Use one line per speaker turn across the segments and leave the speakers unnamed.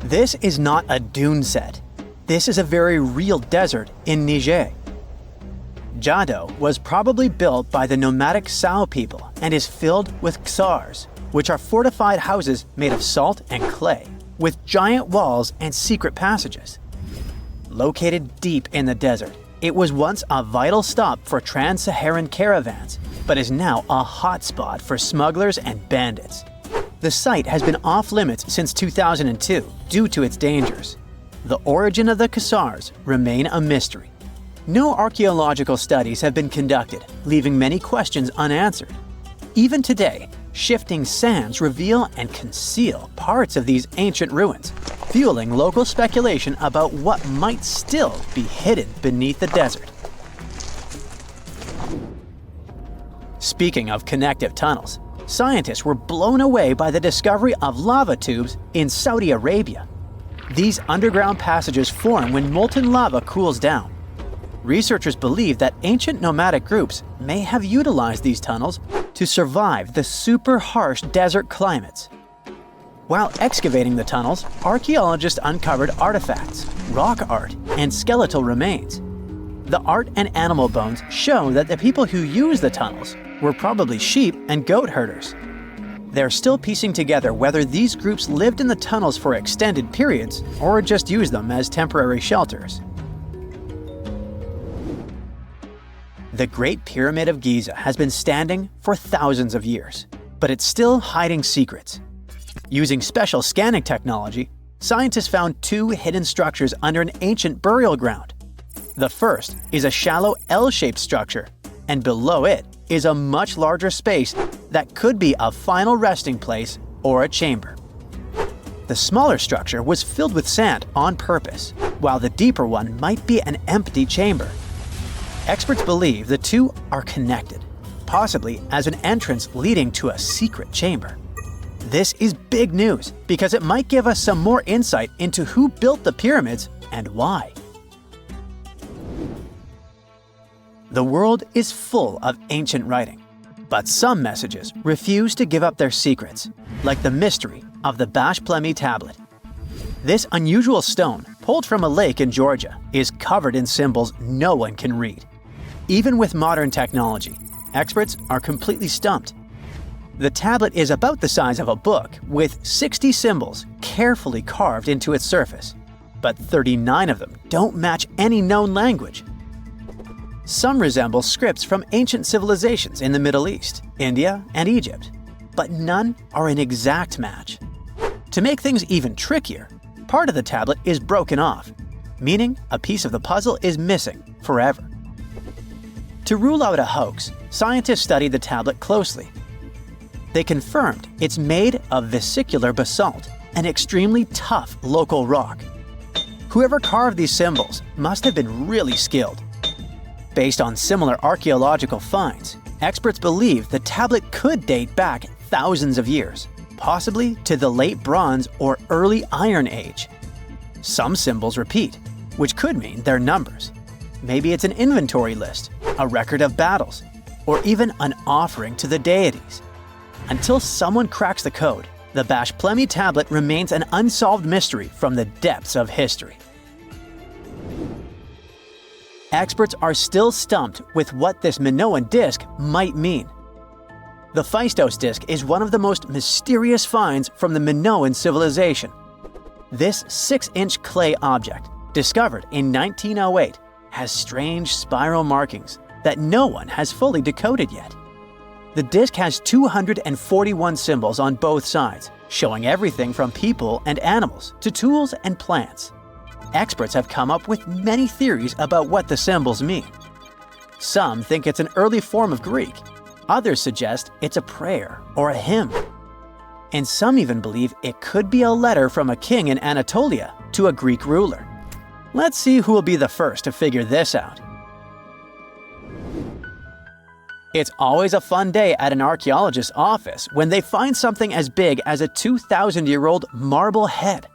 This is not a dune set. This is a very real desert in Niger. Jado was probably built by the nomadic Sao people and is filled with ksars, which are fortified houses made of salt and clay, with giant walls and secret passages. Located deep in the desert, it was once a vital stop for trans-Saharan caravans, but is now a hotspot for smugglers and bandits. The site has been off-limits since 2002 due to its dangers. The origin of the ksars remain a mystery. No archaeological studies have been conducted, leaving many questions unanswered. Even today, shifting sands reveal and conceal parts of these ancient ruins, fueling local speculation about what might still be hidden beneath the desert. Speaking of connective tunnels, scientists were blown away by the discovery of lava tubes in Saudi Arabia. These underground passages form when molten lava cools down. Researchers believe that ancient nomadic groups may have utilized these tunnels to survive the super harsh desert climates. While excavating the tunnels, archaeologists uncovered artifacts, rock art, and skeletal remains. The art and animal bones show that the people who used the tunnels were probably sheep and goat herders. They're still piecing together whether these groups lived in the tunnels for extended periods or just used them as temporary shelters. The Great Pyramid of Giza has been standing for thousands of years, but it's still hiding secrets. Using special scanning technology, scientists found two hidden structures under an ancient burial ground. The first is a shallow L-shaped structure, and below it is a much larger space that could be a final resting place or a chamber. The smaller structure was filled with sand on purpose, while the deeper one might be an empty chamber. Experts believe the two are connected, possibly as an entrance leading to a secret chamber. This is big news because it might give us some more insight into who built the pyramids and why. The world is full of ancient writing, but some messages refuse to give up their secrets, like the mystery of the Bashplemi tablet. This unusual stone, pulled from a lake in Georgia, is covered in symbols no one can read. Even with modern technology, experts are completely stumped. The tablet is about the size of a book, with 60 symbols carefully carved into its surface, but 39 of them don't match any known language. Some resemble scripts from ancient civilizations in the Middle East, India, and Egypt, but none are an exact match. To make things even trickier, part of the tablet is broken off, meaning a piece of the puzzle is missing forever. To rule out a hoax, scientists studied the tablet closely. They confirmed it's made of vesicular basalt, an extremely tough local rock. Whoever carved these symbols must have been really skilled. Based on similar archaeological finds, experts believe the tablet could date back thousands of years, possibly to the late Bronze or early Iron Age. Some symbols repeat, which could mean they're numbers. Maybe it's an inventory list, a record of battles, or even an offering to the deities. Until someone cracks the code, the Bashplemi tablet remains an unsolved mystery from the depths of history. Experts are still stumped with what this Minoan disc might mean. The Phaistos disc is one of the most mysterious finds from the Minoan civilization. This 6-inch clay object, discovered in 1908, has strange spiral markings that no one has fully decoded yet. The disc has 241 symbols on both sides, showing everything from people and animals to tools and plants. Experts have come up with many theories about what the symbols mean. Some think it's an early form of Greek. Others suggest it's a prayer or a hymn. And some even believe it could be a letter from a king in Anatolia to a Greek ruler. Let's see who will be the first to figure this out. It's always a fun day at an archaeologist's office when they find something as big as a 2,000-year-old marble head.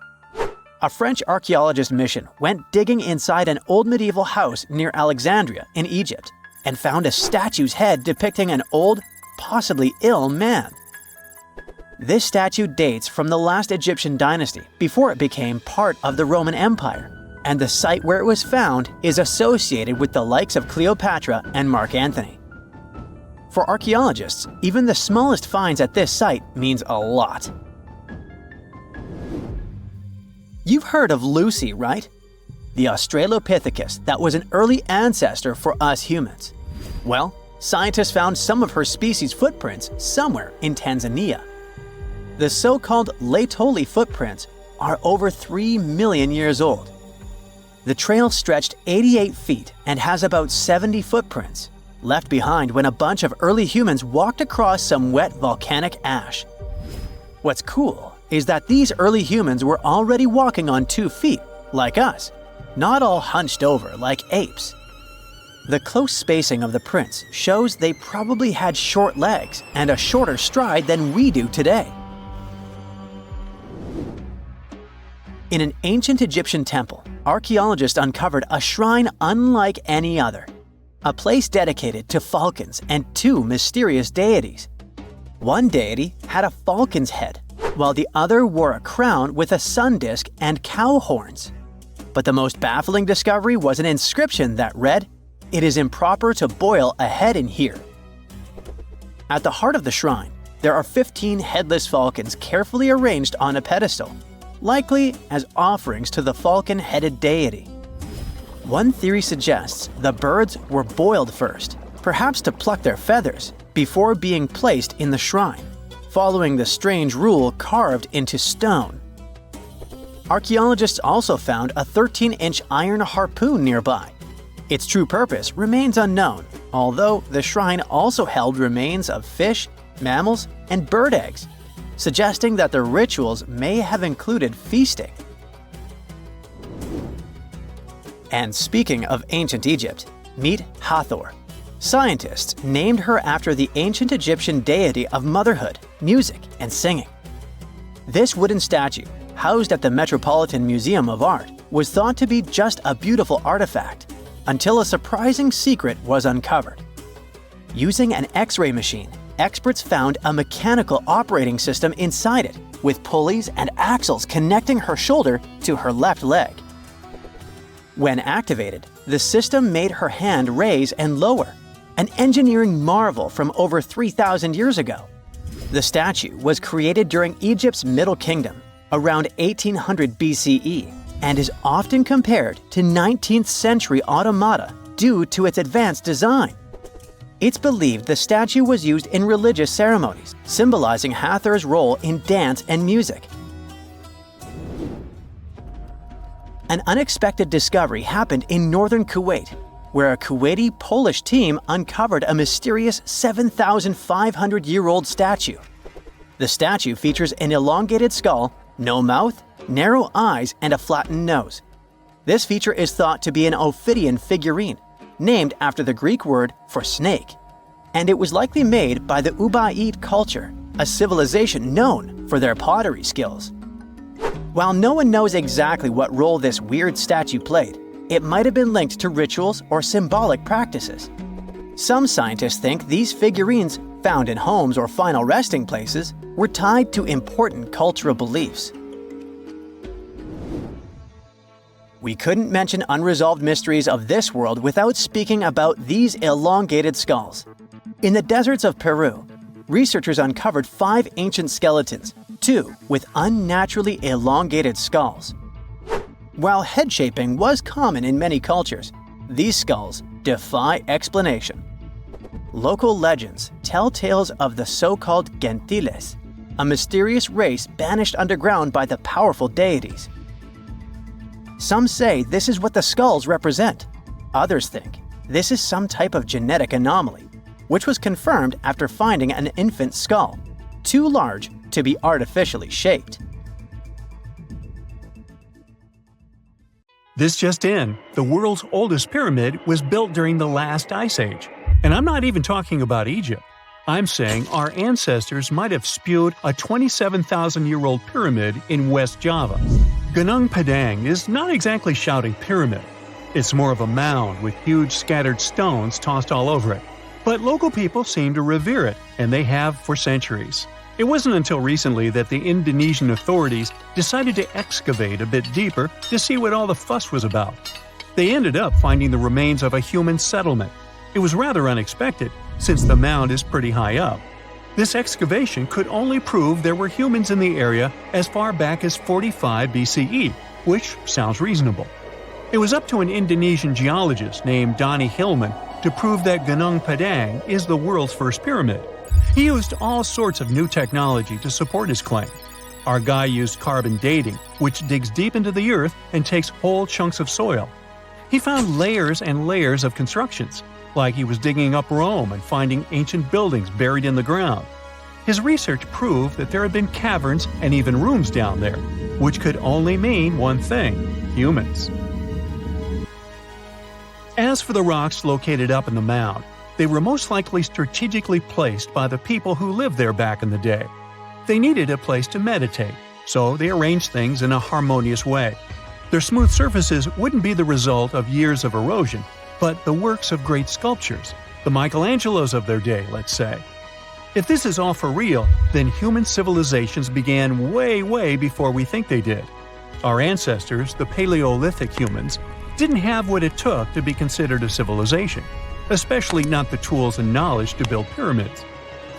A French archaeologist mission went digging inside an old medieval house near Alexandria in Egypt and found a statue's head depicting an old, possibly ill man. This statue dates from the last Egyptian dynasty before it became part of the Roman Empire, and the site where it was found is associated with the likes of Cleopatra and Mark Antony. For archaeologists, even the smallest finds at this site means a lot. You've heard of Lucy, right? The Australopithecus that was an early ancestor for us humans. Well, scientists found some of her species' footprints somewhere in Tanzania. The so-called Laetoli footprints are over 3 million years old. The trail stretched 88 feet and has about 70 footprints, left behind when a bunch of early humans walked across some wet volcanic ash. What's cool is that these early humans were already walking on 2 feet, like us, not all hunched over like apes. The close spacing of the prints shows they probably had short legs and a shorter stride than we do today. In an ancient Egyptian temple, archaeologists uncovered a shrine unlike any other, a place dedicated to falcons and 2 mysterious deities. One deity had a falcon's head, while the other wore a crown with a sun disk and cow horns. But the most baffling discovery was an inscription that read, "It is improper to boil a head in here." At the heart of the shrine, there are 15 headless falcons carefully arranged on a pedestal, likely as offerings to the falcon-headed deity. One theory suggests the birds were boiled first, perhaps to pluck their feathers, before being placed in the shrine, following the strange rule carved into stone. Archaeologists also found a 13-inch iron harpoon nearby. Its true purpose remains unknown, although the shrine also held remains of fish, mammals, and bird eggs, suggesting that the rituals may have included feasting. And speaking of ancient Egypt, meet Hathor. Scientists named her after the ancient Egyptian deity of motherhood, music, and singing. This wooden statue, housed at the Metropolitan Museum of Art, was thought to be just a beautiful artifact, until a surprising secret was uncovered. Using an X-ray machine, experts found a mechanical operating system inside it, with pulleys and axles connecting her shoulder to her left leg. When activated, the system made her hand raise and lower, an engineering marvel from over 3,000 years ago. The statue was created during Egypt's Middle Kingdom, around 1800 BCE, and is often compared to 19th century automata due to its advanced design. It's believed the statue was used in religious ceremonies, symbolizing Hathor's role in dance and music. An unexpected discovery happened in northern Kuwait, where a Kuwaiti-Polish team uncovered a mysterious 7,500-year-old statue. The statue features an elongated skull, no mouth, narrow eyes, and a flattened nose. This feature is thought to be an Ophidian figurine, named after the Greek word for snake, and it was likely made by the Ubaid culture, a civilization known for their pottery skills. While no one knows exactly what role this weird statue played, it might have been linked to rituals or symbolic practices. Some scientists think these figurines, found in homes or final resting places, were tied to important cultural beliefs. We couldn't mention unresolved mysteries of this world without speaking about these elongated skulls. In the deserts of Peru, researchers uncovered 5 ancient skeletons, 2 with unnaturally elongated skulls. While head shaping was common in many cultures, these skulls defy explanation. Local legends tell tales of the so-called gentiles, a mysterious race banished underground by the powerful deities. Some say this is what the skulls represent. Others think this is some type of genetic anomaly, which was confirmed after finding an infant skull, too large to be artificially shaped.
This just in, the world's oldest pyramid was built during the last ice age. And I'm not even talking about Egypt. I'm saying our ancestors might have spewed a 27,000-year-old pyramid in West Java. Gunung Padang is not exactly shouting pyramid. It's more of a mound with huge scattered stones tossed all over it. But local people seem to revere it, and they have for centuries. It wasn't until recently that the Indonesian authorities decided to excavate a bit deeper to see what all the fuss was about. They ended up finding the remains of a human settlement. It was rather unexpected, since the mound is pretty high up. This excavation could only prove there were humans in the area as far back as 45 BCE, which sounds reasonable. It was up to an Indonesian geologist named Donny Hillman to prove that Gunung Padang is the world's first pyramid. He used all sorts of new technology to support his claim. Our guy used carbon dating, which digs deep into the earth and takes whole chunks of soil. He found layers and layers of constructions, like he was digging up Rome and finding ancient buildings buried in the ground. His research proved that there had been caverns and even rooms down there, which could only mean one thing: humans. As for the rocks located up in the mound, they were most likely strategically placed by the people who lived there back in the day. They needed a place to meditate, so they arranged things in a harmonious way. Their smooth surfaces wouldn't be the result of years of erosion, but the works of great sculptures, the Michelangelos of their day, let's say. If this is all for real, then human civilizations began way before we think they did. Our ancestors, the Paleolithic humans, didn't have what it took to be considered a civilization, especially not the tools and knowledge to build pyramids.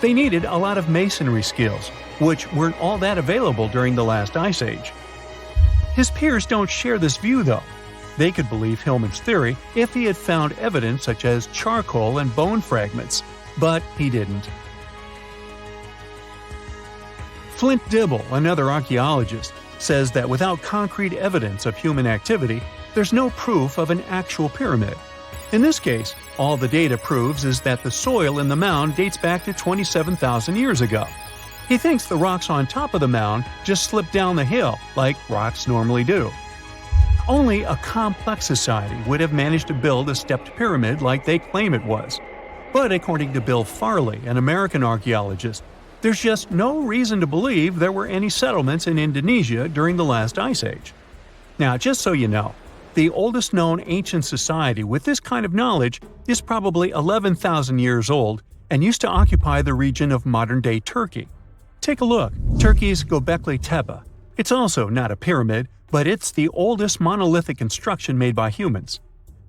They needed a lot of masonry skills, which weren't all that available during the last ice age. His peers don't share this view, though. They could believe Hillman's theory if he had found evidence such as charcoal and bone fragments, but he didn't. Flint Dibble, another archaeologist, says that without concrete evidence of human activity, there's no proof of an actual pyramid. In this case, all the data proves is that the soil in the mound dates back to 27,000 years ago. He thinks the rocks on top of the mound just slipped down the hill, like rocks normally do. Only a complex society would have managed to build a stepped pyramid like they claim it was. But according to Bill Farley, an American archaeologist, there's just no reason to believe there were any settlements in Indonesia during the last ice age. Now, just so you know, the oldest known ancient society with this kind of knowledge is probably 11,000 years old and used to occupy the region of modern-day Turkey. Take a look, Turkey's Göbekli Tepe. It's also not a pyramid, but it's the oldest monolithic construction made by humans.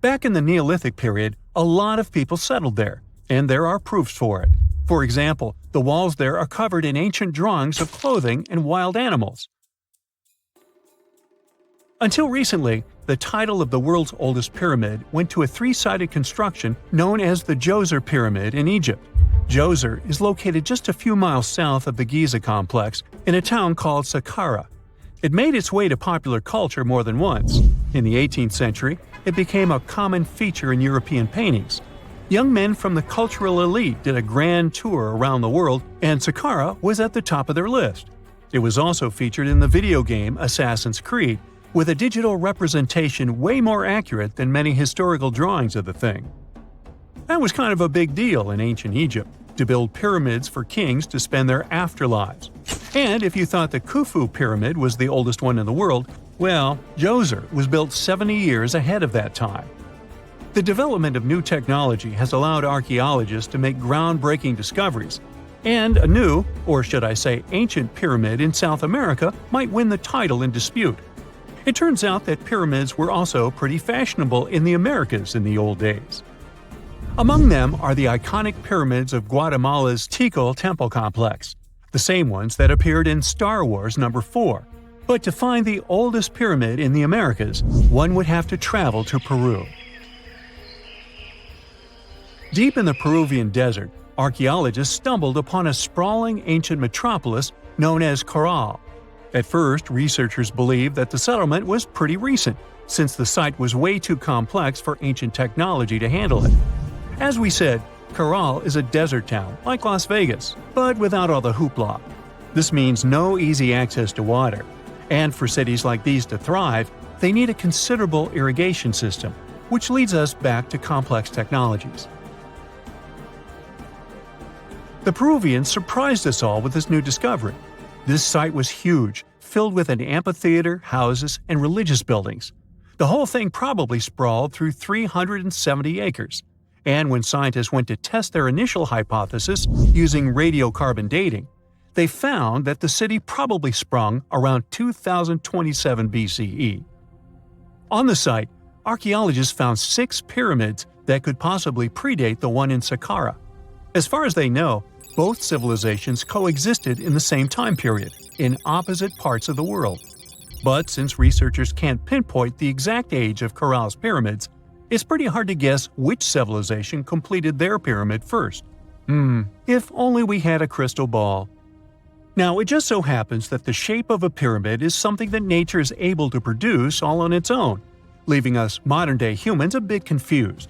Back in the Neolithic period, a lot of people settled there, and there are proofs for it. For example, the walls there are covered in ancient drawings of clothing and wild animals. Until recently, the title of the world's oldest pyramid went to a three-sided construction known as the Djoser Pyramid in Egypt. Djoser is located just a few miles south of the Giza complex in a town called Saqqara. It made its way to popular culture more than once. In the 18th century, it became a common feature in European paintings. Young men from the cultural elite did a grand tour around the world, and Saqqara was at the top of their list. It was also featured in the video game Assassin's Creed, with a digital representation way more accurate than many historical drawings of the thing. That was kind of a big deal in ancient Egypt, to build pyramids for kings to spend their afterlives. And if you thought the Khufu pyramid was the oldest one in the world, well, Djoser was built 70 years ahead of that time. The development of new technology has allowed archaeologists to make groundbreaking discoveries, and a new, or should I say ancient pyramid in South America might win the title in dispute. It turns out that pyramids were also pretty fashionable in the Americas in the old days. Among them are the iconic pyramids of Guatemala's Tikal Temple Complex, the same ones that appeared in Star Wars No. 4. But to find the oldest pyramid in the Americas, one would have to travel to Peru. Deep in the Peruvian desert, archaeologists stumbled upon a sprawling ancient metropolis known as Caral. At first, researchers believed that the settlement was pretty recent, since the site was way too complex for ancient technology to handle it. As we said, Caral is a desert town, like Las Vegas, but without all the hoopla. This means no easy access to water. And for cities like these to thrive, they need a considerable irrigation system, which leads us back to complex technologies. The Peruvians surprised us all with this new discovery. This site was huge, filled with an amphitheater, houses, and religious buildings. The whole thing probably sprawled through 370 acres. And when scientists went to test their initial hypothesis using radiocarbon dating, They found that the city probably sprung around 2027 BCE. On the site, archaeologists found 6 pyramids that could possibly predate the one in Saqqara. As far as they know, both civilizations coexisted in the same time period, in opposite parts of the world. But since researchers can't pinpoint the exact age of Caral's pyramids, it's pretty hard to guess which civilization completed their pyramid first. If only we had a crystal ball. Now, it just so happens that the shape of a pyramid is something that nature is able to produce all on its own, leaving us modern-day humans a bit confused.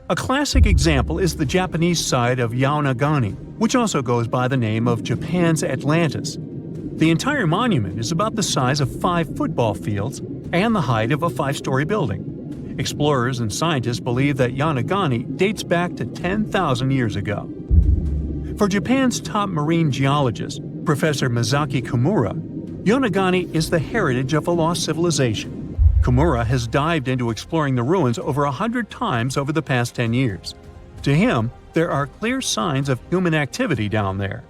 A classic example is the Japanese side of Yonaguni, which also goes by the name of Japan's Atlantis. The entire monument is about the size of 5 football fields and the height of a 5-story building. Explorers and scientists believe that Yonaguni dates back to 10,000 years ago. For Japan's top marine geologist, Professor Masaki Kimura, Yonaguni is the heritage of a lost civilization. Kimura has dived into exploring the ruins over 100 times over the past 10 years. To him, there are clear signs of human activity down there.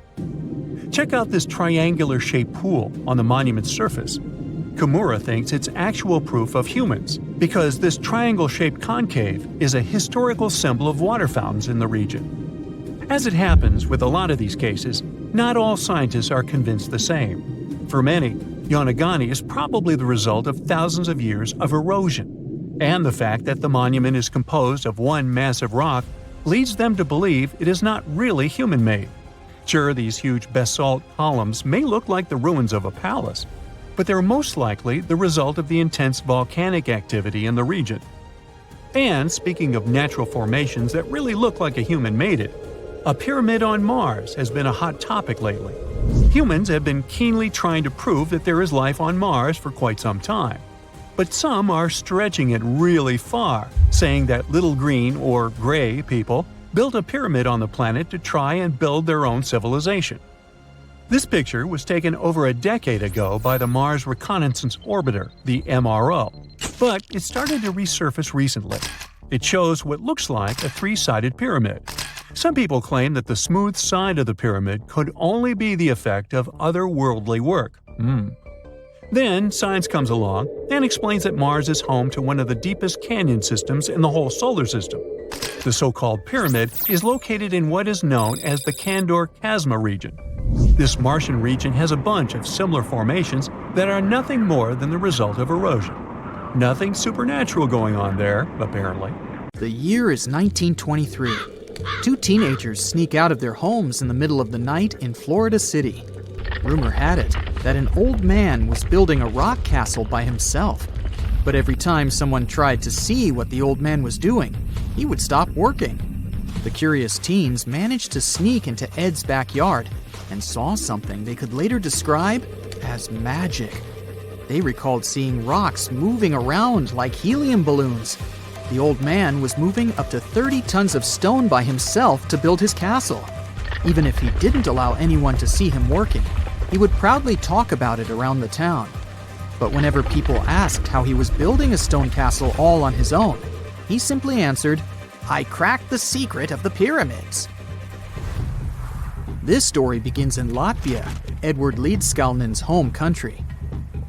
Check out this triangular-shaped pool on the monument's surface. Kimura thinks it's actual proof of humans, because this triangle-shaped concave is a historical symbol of water fountains in the region. As it happens with a lot of these cases, not all scientists are convinced the same. For many, Yonaguni is probably the result of thousands of years of erosion, and the fact that the monument is composed of one massive rock leads them to believe it is not really human-made. Sure, these huge basalt columns may look like the ruins of a palace, but they're most likely the result of the intense volcanic activity in the region. And speaking of natural formations that really look like a human made it, a pyramid on Mars has been a hot topic lately. Humans have been keenly trying to prove that there is life on Mars for quite some time. But some are stretching it really far, saying that little green or gray people built a pyramid on the planet to try and build their own civilization. This picture was taken over a decade ago by the Mars Reconnaissance Orbiter, the MRO, but it started to resurface recently. It shows what looks like a 3-sided pyramid. Some people claim that the smooth side of the pyramid could only be the effect of otherworldly work. Then science comes along and explains that Mars is home to one of the deepest canyon systems in the whole solar system. The so-called pyramid is located in what is known as the Kandor-Chasma region. This Martian region has a bunch of similar formations that are nothing more than the result of erosion. Nothing supernatural going on there, apparently.
The year is 1923. 2 teenagers sneak out of their homes in the middle of the night in Florida City. Rumor had it that an old man was building a rock castle by himself. But every time someone tried to see what the old man was doing, he would stop working. The curious teens managed to sneak into Ed's backyard and saw something they could later describe as magic. They recalled seeing rocks moving around like helium balloons. The old man was moving up to 30 tons of stone by himself to build his castle. Even if he didn't allow anyone to see him working, he would proudly talk about it around the town. But whenever people asked how he was building a stone castle all on his own, he simply answered, "I cracked the secret of the pyramids." This story begins in Latvia, Edward Leedskalnin's home country.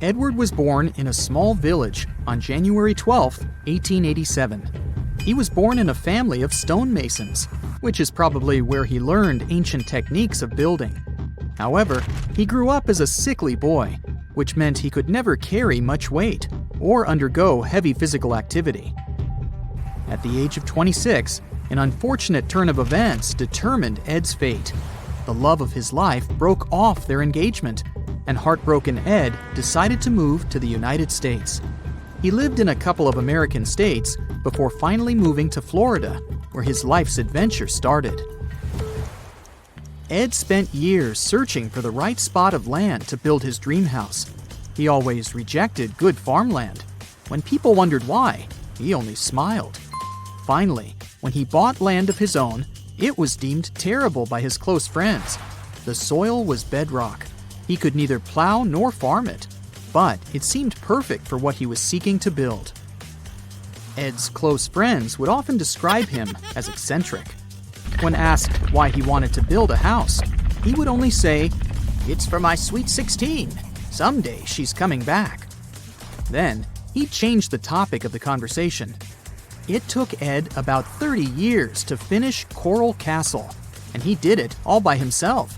Edward was born in a small village on January 12, 1887. He was born in a family of stonemasons, which is probably where he learned ancient techniques of building. However, he grew up as a sickly boy, which meant he could never carry much weight or undergo heavy physical activity. At the age of 26, an unfortunate turn of events determined Ed's fate. The love of his life broke off their engagement, and heartbroken Ed decided to move to the United States. He lived in a couple of American states before finally moving to Florida, where his life's adventure started. Ed spent years searching for the right spot of land to build his dream house. He always rejected good farmland. When people wondered why, he only smiled. Finally, when he bought land of his own, it was deemed terrible by his close friends. The soil was bedrock. He could neither plow nor farm it, but it seemed perfect for what he was seeking to build. Ed's close friends would often describe him as eccentric. When asked why he wanted to build a house, he would only say, "It's for my sweet 16. Someday she's coming back." Then, he changed the topic of the conversation. It took Ed about 30 years to finish Coral Castle, and he did it all by himself.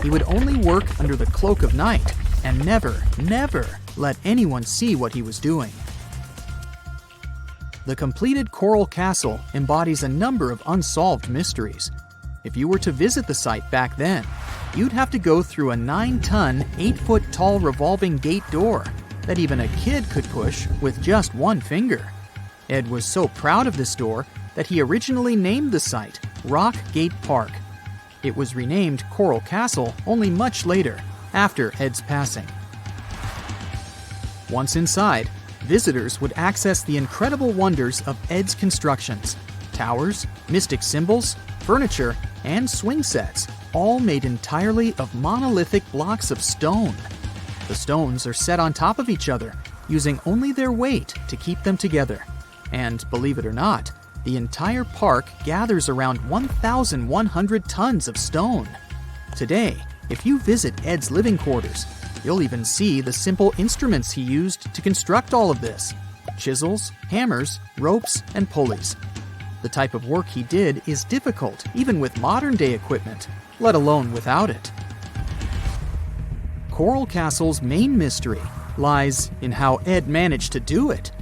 He would only work under the cloak of night and never, never let anyone see what he was doing. The completed Coral Castle embodies a number of unsolved mysteries. If you were to visit the site back then, you'd have to go through a 9-ton, 8-foot-tall revolving gate door that even a kid could push with just one finger. Ed was so proud of this door that he originally named the site Rock Gate Park. It was renamed Coral Castle only much later, after Ed's passing. Once inside, visitors would access the incredible wonders of Ed's constructions: towers, mystic symbols, furniture, and swing sets, all made entirely of monolithic blocks of stone. The stones are set on top of each other, using only their weight to keep them together. And believe it or not, the entire park gathers around 1,100 tons of stone. Today, if you visit Ed's living quarters, you'll even see the simple instruments he used to construct all of this: chisels, hammers, ropes, and pulleys. The type of work he did is difficult even with modern-day equipment, let alone without it. Coral Castle's main mystery lies in how Ed managed to do it.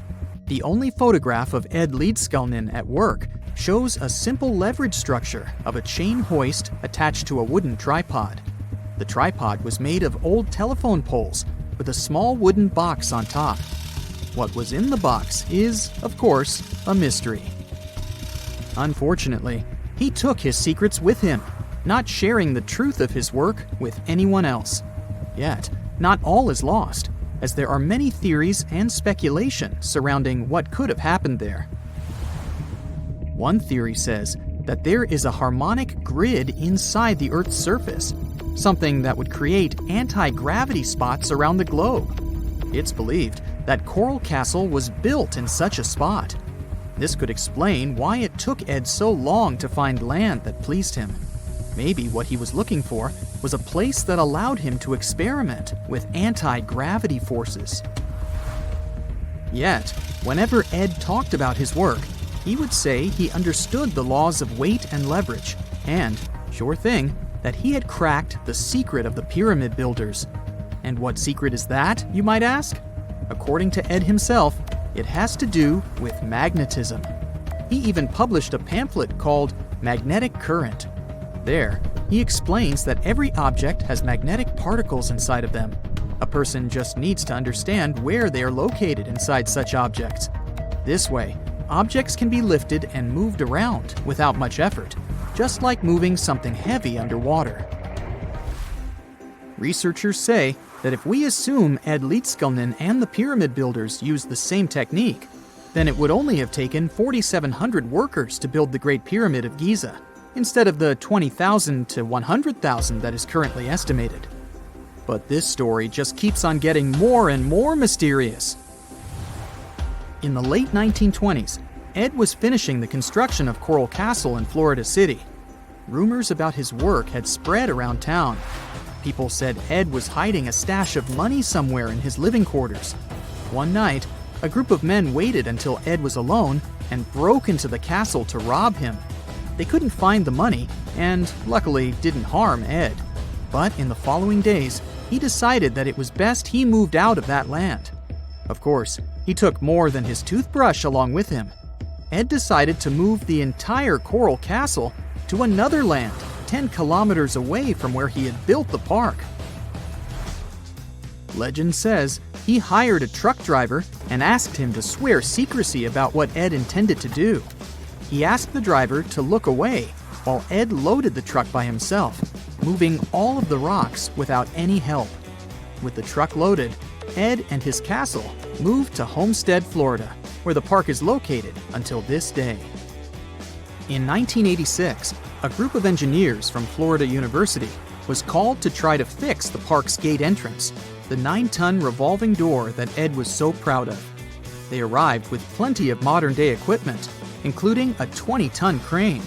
The only photograph of Ed Leedskalnin at work shows a simple leverage structure of a chain hoist attached to a wooden tripod. The tripod was made of old telephone poles with a small wooden box on top. What was in the box is, of course, a mystery. Unfortunately, he took his secrets with him, not sharing the truth of his work with anyone else. Yet, not all is lost, as there are many theories and speculation surrounding what could have happened there. One theory says that there is a harmonic grid inside the Earth's surface, something that would create anti-gravity spots around the globe. It's believed that Coral Castle was built in such a spot. This could explain why it took Ed so long to find land that pleased him. Maybe what he was looking for was a place that allowed him to experiment with anti-gravity forces. Yet, whenever Ed talked about his work, he would say he understood the laws of weight and leverage, and, sure thing, that he had cracked the secret of the pyramid builders. And what secret is that, you might ask? According to Ed himself, it has to do with magnetism. He even published a pamphlet called Magnetic Current. There, he explains that every object has magnetic particles inside of them. A person just needs to understand where they are located inside such objects. This way, objects can be lifted and moved around without much effort, just like moving something heavy underwater. Researchers say that if we assume Ed Leedskalnin and the pyramid builders used the same technique, then it would only have taken 4,700 workers to build the Great Pyramid of Giza, instead of the 20,000 to 100,000 that is currently estimated. But this story just keeps on getting more and more mysterious. In the late 1920s, Ed was finishing the construction of Coral Castle in Florida City. Rumors about his work had spread around town. People said Ed was hiding a stash of money somewhere in his living quarters. One night, a group of men waited until Ed was alone and broke into the castle to rob him. They couldn't find the money and, luckily, didn't harm Ed. But in the following days, he decided that it was best he moved out of that land. Of course, he took more than his toothbrush along with him. Ed decided to move the entire Coral Castle to another land 10 kilometers away from where he had built the park. Legend says he hired a truck driver and asked him to swear secrecy about what Ed intended to do. He asked the driver to look away while Ed loaded the truck by himself, moving all of the rocks without any help. With the truck loaded, Ed and his castle moved to Homestead, Florida, where the park is located until this day. In 1986, a group of engineers from Florida University was called to try to fix the park's gate entrance, the 9-ton revolving door that Ed was so proud of. They arrived with plenty of modern-day equipment, including a 20-ton crane.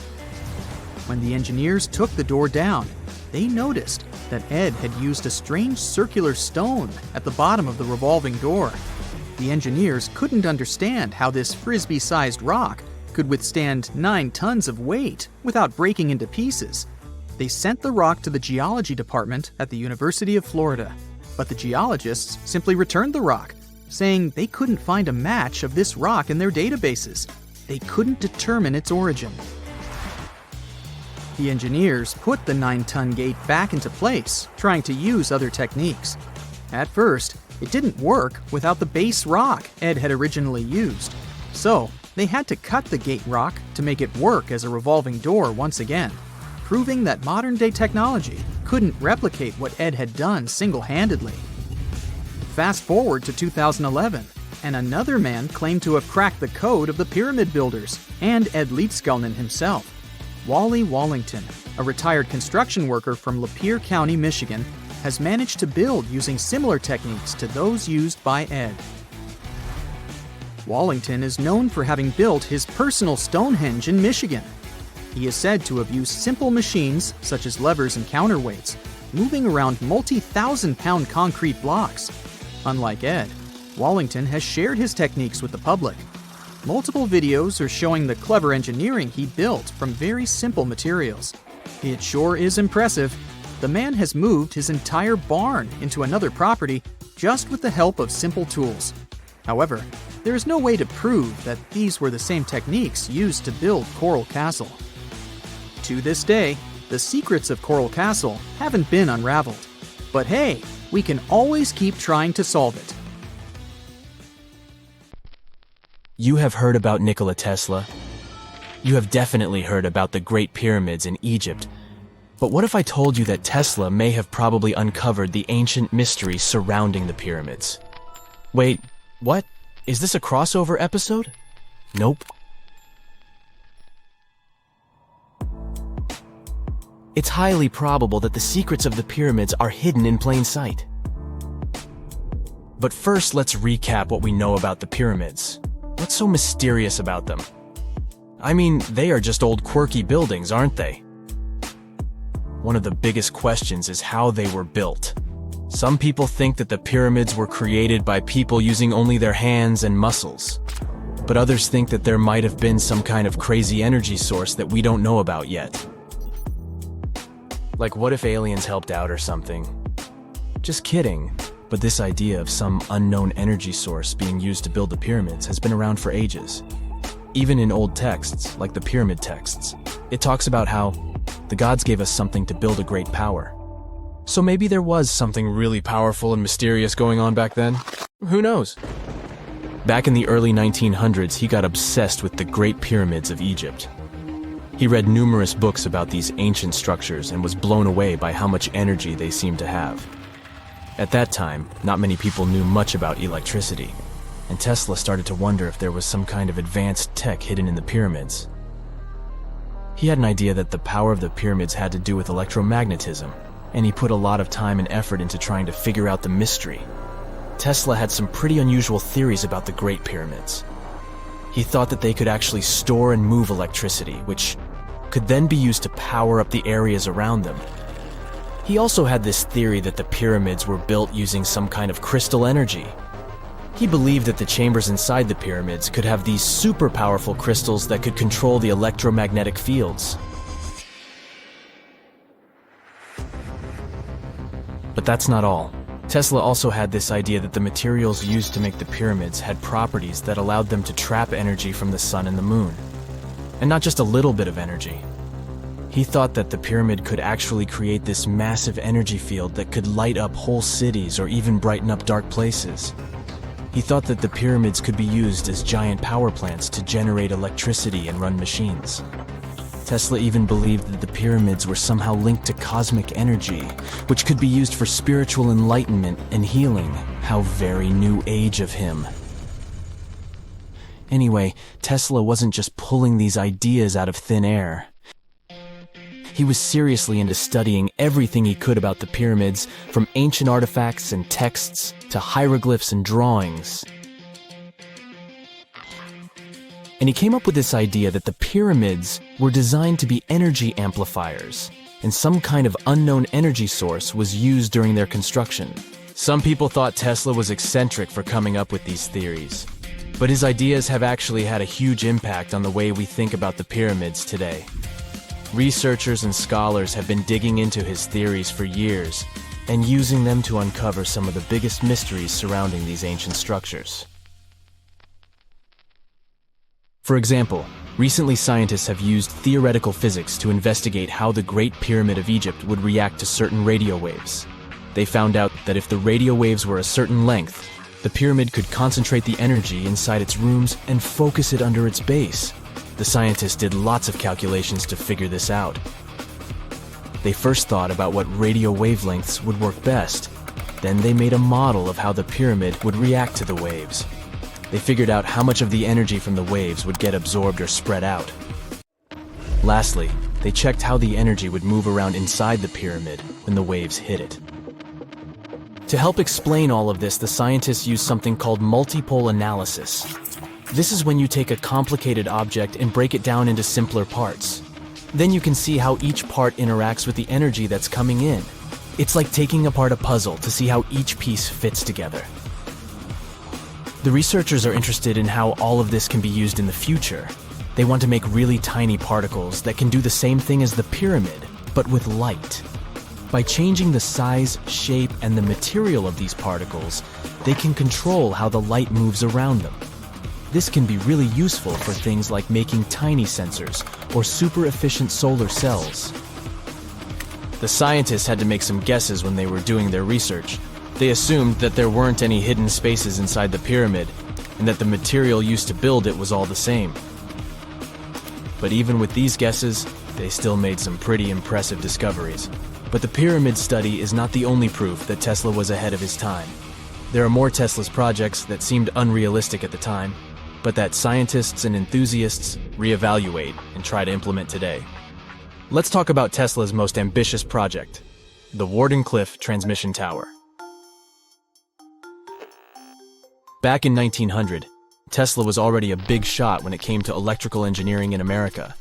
When the engineers took the door down, they noticed that Ed had used a strange circular stone at the bottom of the revolving door. The engineers couldn't understand how this frisbee-sized rock could withstand 9 tons of weight without breaking into pieces. They sent the rock to the geology department at the University of Florida, but the geologists simply returned the rock, saying they couldn't find a match of this rock in their databases. They couldn't determine its origin. The engineers put the 9-ton gate back into place, trying to use other techniques. At first, it didn't work without the base rock Ed had originally used. So, they had to cut the gate rock to make it work as a revolving door once again, proving that modern-day technology couldn't replicate what Ed had done single-handedly. Fast forward to 2011, and another man claimed to have cracked the code of the pyramid builders and Ed Leedskalnin himself. Wally Wallington, a retired construction worker from Lapeer County, Michigan, has managed to build using similar techniques to those used by Ed. Wallington is known for having built his personal Stonehenge in Michigan. He is said to have used simple machines, such as levers and counterweights, moving around multi-thousand-pound concrete blocks. Unlike Ed, Wallington has shared his techniques with the public. Multiple videos are showing the clever engineering he built from very simple materials. It sure is impressive. The man has moved his entire barn into another property just with the help of simple tools. However, there is no way to prove that these were the same techniques used to build Coral Castle. To this day, the secrets of Coral Castle haven't been unraveled. But hey, we can always keep trying to solve it.
You have heard about Nikola Tesla. You have definitely heard about the Great Pyramids in Egypt. But what if I told you that Tesla may have probably uncovered the ancient mysteries surrounding the pyramids? Wait, what? Is this a crossover episode? Nope. It's highly probable that the secrets of the pyramids are hidden in plain sight. But first, let's recap what we know about the pyramids. What's so mysterious about them? I mean, they are just old quirky buildings, aren't they? One of the biggest questions is how they were built. Some people think that the pyramids were created by people using only their hands and muscles. But others think that there might have been some kind of crazy energy source that we don't know about yet. Like, what if aliens helped out or something? Just kidding. But this idea of some unknown energy source being used to build the pyramids has been around for ages. Even in old texts, like the pyramid texts, it talks about how the gods gave us something to build a great power. So maybe there was something really powerful and mysterious going on back then? Who knows? Back in the early 1900s, he got obsessed with the Great Pyramids of Egypt. He read numerous books about these ancient structures and was blown away by how much energy they seemed to have. At that time, not many people knew much about electricity, and Tesla started to wonder if there was some kind of advanced tech hidden in the pyramids. He had an idea that the power of the pyramids had to do with electromagnetism, and he put a lot of time and effort into trying to figure out the mystery. Tesla had some pretty unusual theories about the Great Pyramids. He thought that they could actually store and move electricity, which could then be used to power up the areas around them. He also had this theory that the pyramids were built using some kind of crystal energy. He believed that the chambers inside the pyramids could have these super powerful crystals that could control the electromagnetic fields. But that's not all. Tesla also had this idea that the materials used to make the pyramids had properties that allowed them to trap energy from the sun and the moon. And not just a little bit of energy. He thought that the pyramid could actually create this massive energy field that could light up whole cities or even brighten up dark places. He thought that the pyramids could be used as giant power plants to generate electricity and run machines. Tesla even believed that the pyramids were somehow linked to cosmic energy, which could be used for spiritual enlightenment and healing. How very new age of him. Anyway, Tesla wasn't just pulling these ideas out of thin air. He was seriously into studying everything he could about the pyramids, from ancient artifacts and texts to hieroglyphs and drawings. And he came up with this idea that the pyramids were designed to be energy amplifiers. and some kind of unknown energy source was used during their construction. Some people thought Tesla was eccentric for coming up with these theories, but his ideas have actually had a huge impact on the way we think about the pyramids today. Researchers and scholars have been digging into his theories for years and using them to uncover some of the biggest mysteries surrounding these ancient structures. For example, recently scientists have used theoretical physics to investigate how the Great Pyramid of Egypt would react to certain radio waves. They found out that if the radio waves were a certain length, the pyramid could concentrate the energy inside its rooms and focus it under its base. The scientists did lots of calculations to figure this out. They first thought about what radio wavelengths would work best. Then they made a model of how the pyramid would react to the waves. They figured out how much of the energy from the waves would get absorbed or spread out. Lastly, they checked how the energy would move around inside the pyramid when the waves hit it. To help explain all of this, the scientists used something called multipole analysis. This is when you take a complicated object and break it down into simpler parts. Then you can see how each part interacts with the energy that's coming in. It's like taking apart a puzzle to see how each piece fits together. The researchers are interested in how all of this can be used in the future. They want to make really tiny particles that can do the same thing as the pyramid, but with light. By changing the size, shape, and the material of these particles, they can control how the light moves around them. This can be really useful for things like making tiny sensors or super efficient solar cells. The scientists had to make some guesses when they were doing their research. They assumed that there weren't any hidden spaces inside the pyramid, and that the material used to build it was all the same. But even with these guesses, they still made some pretty impressive discoveries. But the pyramid study is not the only proof that Tesla was ahead of his time. There are more Tesla's projects that seemed unrealistic at the time, but that scientists and enthusiasts reevaluate and try to implement today. Let's talk about Tesla's most ambitious project, the Wardenclyffe Transmission Tower. Back in 1900, Tesla was already a big shot when it came to electrical engineering in America.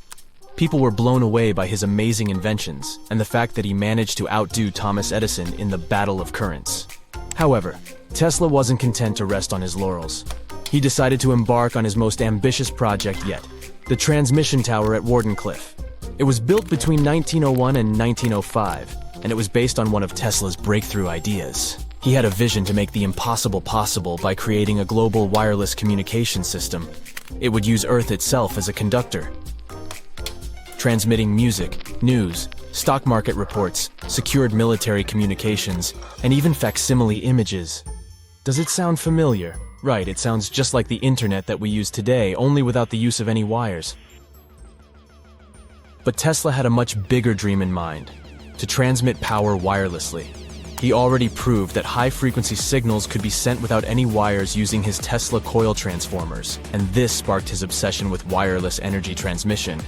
People were blown away by his amazing inventions and the fact that he managed to outdo Thomas Edison in the battle of currents. However, Tesla wasn't content to rest on his laurels. He decided to embark on his most ambitious project yet, the transmission tower at Wardenclyffe. It was built between 1901 and 1905, and it was based on one of Tesla's breakthrough ideas. He had a vision to make the impossible possible by creating a global wireless communication system. It would use Earth itself as a conductor, transmitting music, news, stock market reports, secured military communications, and even facsimile images. Does it sound familiar? Right, it sounds just like the internet that we use today, only without the use of any wires. But Tesla had a much bigger dream in mind, to transmit power wirelessly. He already proved that high-frequency signals could be sent without any wires using his Tesla coil transformers, and this sparked his obsession with wireless energy transmission.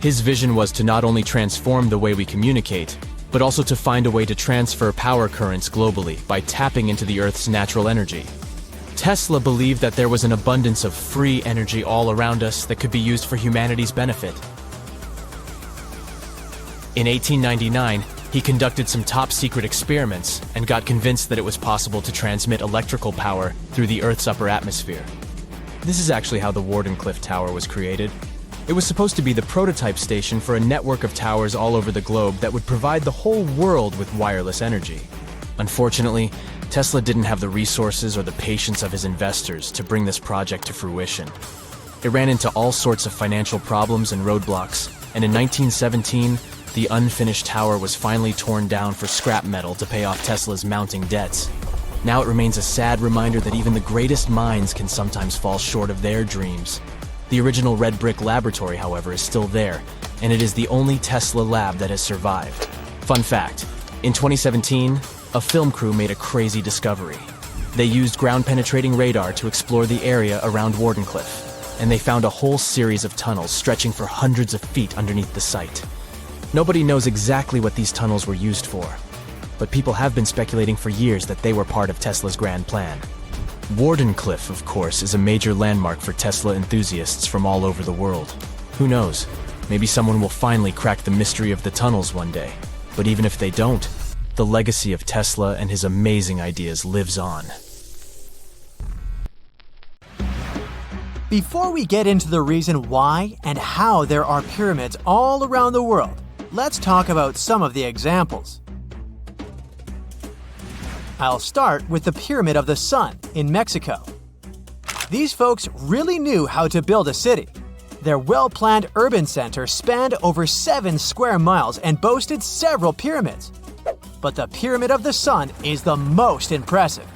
His vision was to not only transform the way we communicate, but also to find a way to transfer power currents globally by tapping into the Earth's natural energy. Tesla believed that there was an abundance of free energy all around us that could be used for humanity's benefit. In 1899, he conducted some top-secret experiments and got convinced that it was possible to transmit electrical power through the Earth's upper atmosphere. This is actually how the Wardenclyffe Tower was created. It was supposed to be the prototype station for a network of towers all over the globe that would provide the whole world with wireless energy. Unfortunately, Tesla didn't have the resources or the patience of his investors to bring this project to fruition. It ran into all sorts of financial problems and roadblocks, and in 1917, the unfinished tower was finally torn down for scrap metal to pay off Tesla's mounting debts. Now it remains a sad reminder that even the greatest minds can sometimes fall short of their dreams. The original red brick laboratory, however, is still there, and it is the only Tesla lab that has survived. Fun fact, in 2017, a film crew made a crazy discovery. They used ground-penetrating radar to explore the area around Wardenclyffe, and they found a whole series of tunnels stretching for hundreds of feet underneath the site. Nobody knows exactly what these tunnels were used for, but people have been speculating for years that they were part of Tesla's grand plan. Wardenclyffe, of course, is a major landmark for Tesla enthusiasts from all over the world. Who knows? Maybe someone will finally crack the mystery of the tunnels one day. But even if they don't, the legacy of Tesla and his amazing ideas lives on.
Before we get into the reason why and how there are pyramids all around the world, let's talk about some of the examples. I'll start with the Pyramid of the Sun in Mexico. These folks really knew how to build a city. Their well-planned urban center spanned over 7 square miles and boasted several pyramids. But the Pyramid of the Sun is the most impressive.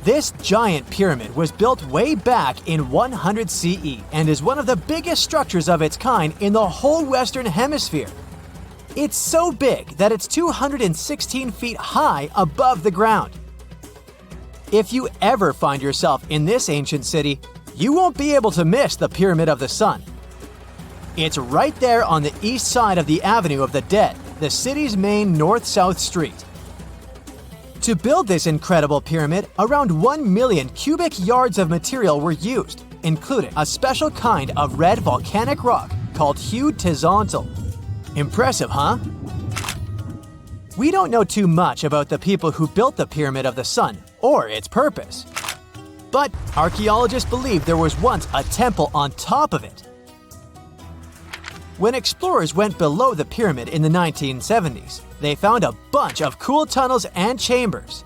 This giant pyramid was built way back in 100 CE and is one of the biggest structures of its kind in the whole Western Hemisphere. It's so big that it's 216 feet high above the ground. If you ever find yourself in this ancient city, you won't be able to miss the Pyramid of the Sun. It's right there on the east side of the Avenue of the Dead, the city's main north-south street. To build this incredible pyramid, around 1 million cubic yards of material were used, including a special kind of red volcanic rock called hued tezontle. Impressive, huh? We don't know too much about the people who built the Pyramid of the Sun or its purpose. But archaeologists believe there was once a temple on top of it. When explorers went below the pyramid in the 1970s, they found a bunch of cool tunnels and chambers.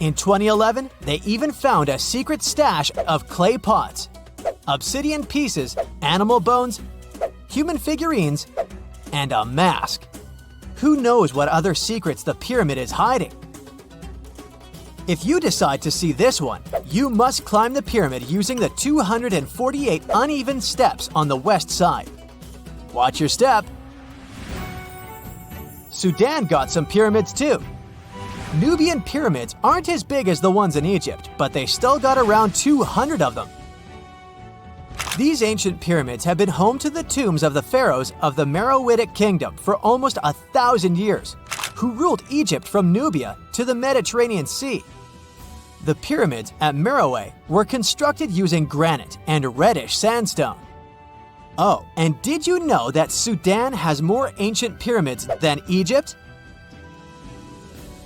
In 2011, they even found a secret stash of clay pots, obsidian pieces, animal bones, human figurines, and a mask. Who knows what other secrets the pyramid is hiding? If you decide to see this one, you must climb the pyramid using the 248 uneven steps on the west side. Watch your step. Sudan got some pyramids too. Nubian pyramids aren't as big as the ones in Egypt, but they still got around 200 of them. These ancient pyramids have been home to the tombs of the pharaohs of the Meroitic Kingdom for almost 1,000 years, who ruled Egypt from Nubia to the Mediterranean Sea. The pyramids at Meroe were constructed using granite and reddish sandstone. Oh, and did you know that Sudan has more ancient pyramids than Egypt?